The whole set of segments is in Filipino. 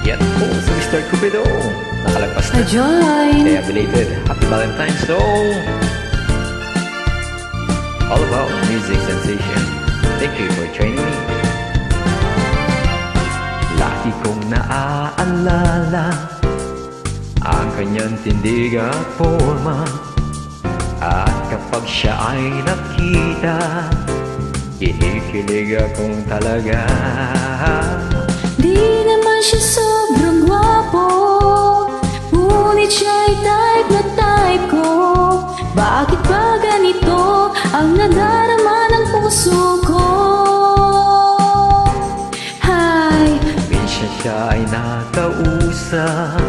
Yan po sa Mr. Cupido. Nakalagpas na. Join. Kaya belated Happy Valentine's Song. All about music sensation. Thank you for joining me. Lagi kong naaalala ang kanyang tindig at forma. At kapag siya ay nakita, kinikilig akong talaga. Di naman siya sobrang gwapo, ngunit siya'y type na type ko. Bakit ba ganito ang nadarama ng puso ko? Hi. Minsan siya ay nakausap,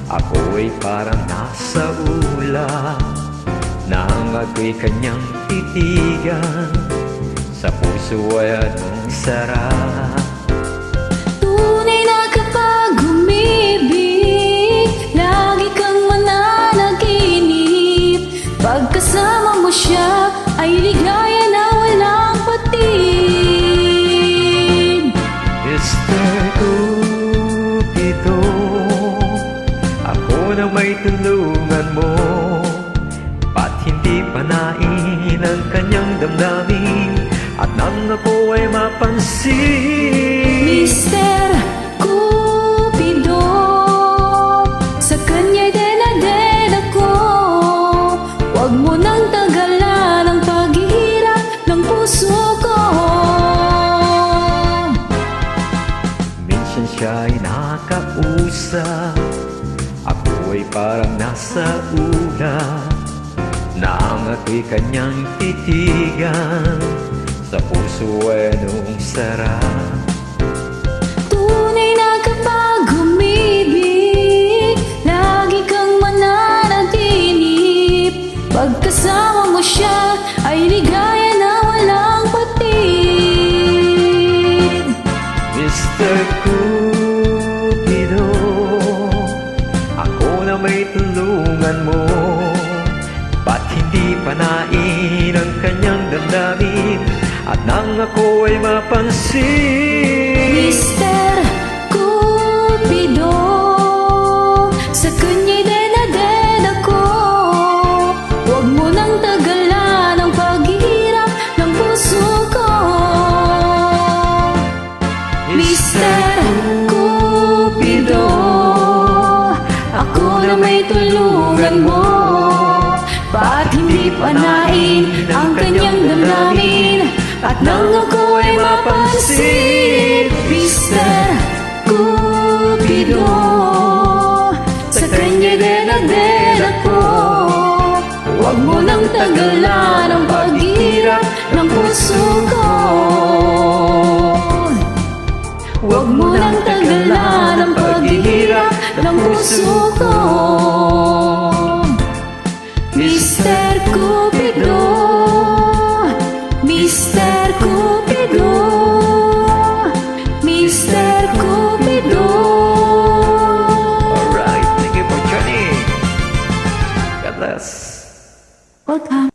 ako ay parang nasa ulap. Nang ako'y kanyang titigan, sa puso ay anong sarap. Tunay na kapag umibig, lagi kang mananaginip. Pagkasama mo siya, ay ligaya na walang patid. Mr. Cupido, ako na may tulungan mo. Ba't hindi panain ang kanyang damdamin at nang ako ay mapansin? Mr. Cupido, sa kanya'y den ako. Huwag mo nang tagalan ang paghihirap ng puso ko. Minsan siya ay nakausap, ako ay parang nasa ulap. Nang ako'y kanyang titigan, sa puso ay anong sarap. Tunay na kapag umibig, lagi kang mananaginip. Pagkasama mo siya, ay ligaya na walang patid. Mr. Cupido, ako na may tulungan mo. Ba't hindi panain ang kanyang damdamin at nang ako ay mapansin? Mr. Cupido, sa kanya'y den ako. Huwag mo nang tagalan ang paghihirap ng puso ko. Mr. Cupido, ako na may tulungan mo. Ba't hindi panain ang kanyang damdamin at nang ako ay mapansin? Mr. Cupido, sa kanya'y den ako. Huwag mo nang tagalan ang paghihirap ng puso ko. Huwag mo nang tagalan ang paghihirap ng puso ko. Mr. Cupido, Mr. Cupido, Mr. Cupido. Alright, thank you for joining. God bless. Welcome.